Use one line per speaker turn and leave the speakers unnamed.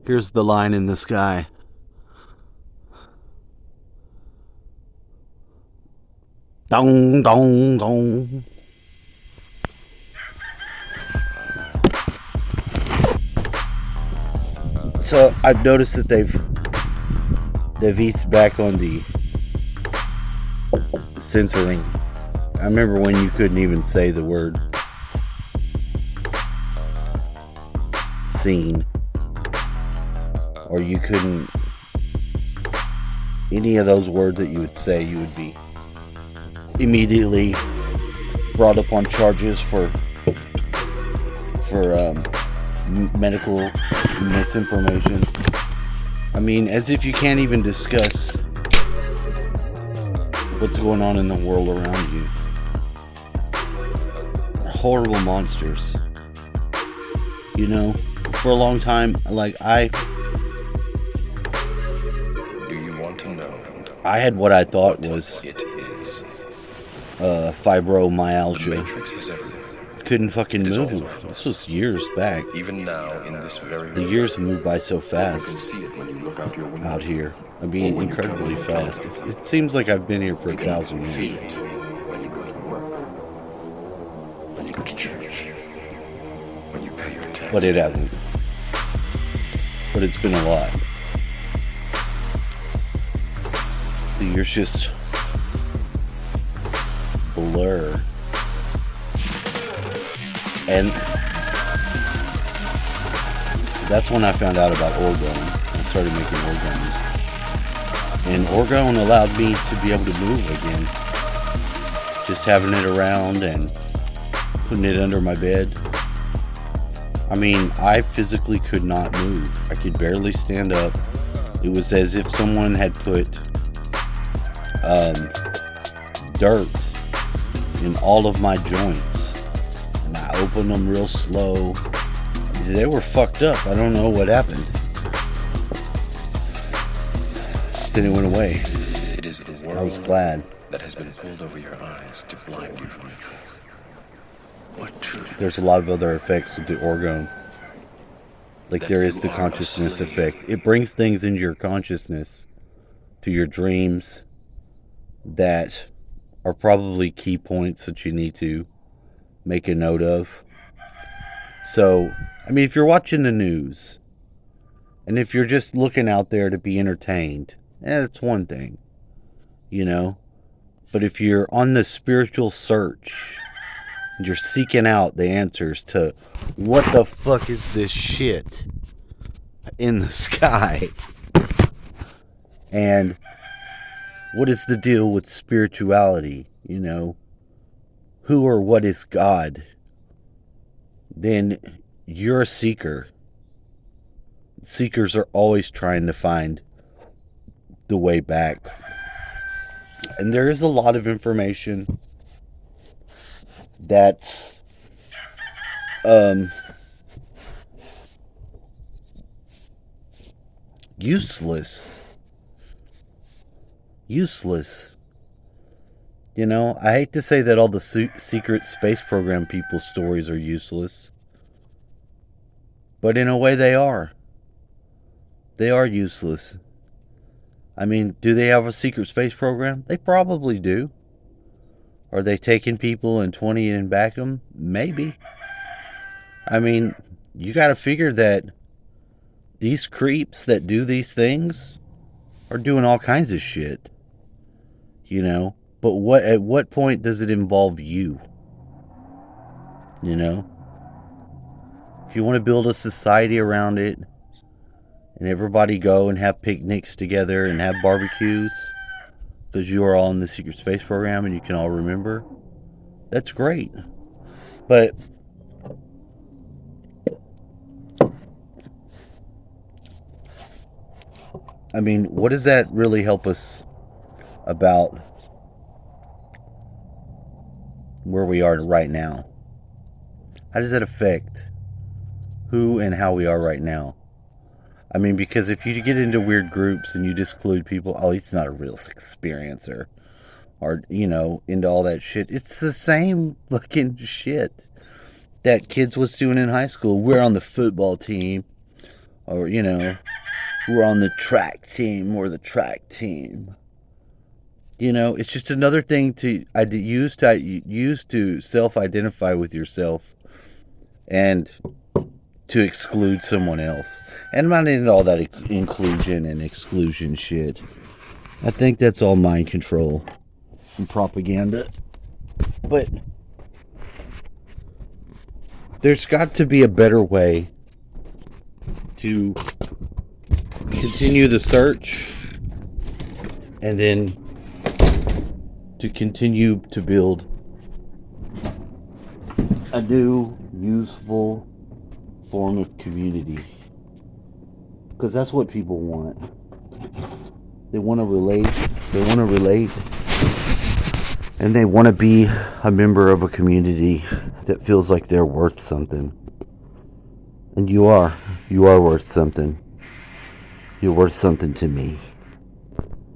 Here's the line in the sky. Dong, dong, dong. So I've noticed that they've eased back on the censoring. I remember when you couldn't even say the word scene, or you couldn't, any of those words that you would say, you would be immediately brought up on charges for medical misinformation. I mean, as if you can't even discuss what's going on in the world around you. They're horrible monsters. You know, for a long time, like
Do you want to know?
I had what I thought was
It is.
fibromyalgia.
The Matrix is everywhere.
Couldn't fucking
It is all
move.
around
This
us.
was years back.
Even now, in this very
The
room,
years move by so
you can
fast
see it when you look out your window.
out here. I mean, incredibly fast. It seems like I've been here for
You can
1,000
feel
years.
it when you go to work, when you go to church, when you pay your taxes.
But it hasn't. But it's been a lot. The years just blur. And that's when I found out about orgone. I started making orgones. And orgone allowed me to be able to move again. Just having it around and putting it under my bed. I mean, I physically could not move. I could barely stand up. It was as if someone had put dirt in all of my joints. And I opened them real slow. They were fucked up. I don't know what happened. Then it went away.
It is the world
I was glad.
that has been pulled over your eyes to blind you from the truth. What truth?
There's a lot of other effects with the orgone. Like
That
there is
you
the
are a
consciousness
slave.
effect. It brings things into your consciousness, to your dreams, that are probably key points that you need to make a note of. So, I mean, if you're watching the news, and if you're just looking out there to be entertained, that's one thing, you know? But if you're on the spiritual search, you're seeking out the answers to what the fuck is this shit in the sky? And what is the deal with spirituality? You know, who or what is God? Then you're a seeker. Seekers are always trying to find the way back. And there is a lot of information that's useless. You know, I hate to say that all the secret space program people's stories are useless, but in a way they are. They are useless. I mean, do they have a secret space program? They probably do. Are they taking people and 20 and back them? Maybe. I mean, you got to figure that these creeps that do these things are doing all kinds of shit. You know? But at what point does it involve you? You know? If you want to build a society around it, and everybody go and have picnics together and have barbecues, because you are all in the secret space program and you can all remember, that's great. But I mean, what does that really help us about where we are right now? How does that affect who and how we are right now? I mean, because if you get into weird groups and you disclude people, oh, he's not a real experiencer, or, you know, into all that shit, it's the same fucking shit that kids was doing in high school. We're on the football team. Or, we're on the track team. We're the track team. It's just another thing to use to self-identify with yourself and to exclude someone else. And I'm not into all that inclusion and exclusion shit. I think that's all mind control and propaganda. But there's got to be a better way to continue the search and then to continue to build a new, useful form of community. Because that's what people want. They want to relate. And they want to be a member of a community that feels like they're worth something. And you are. You are worth something. You're worth something to me.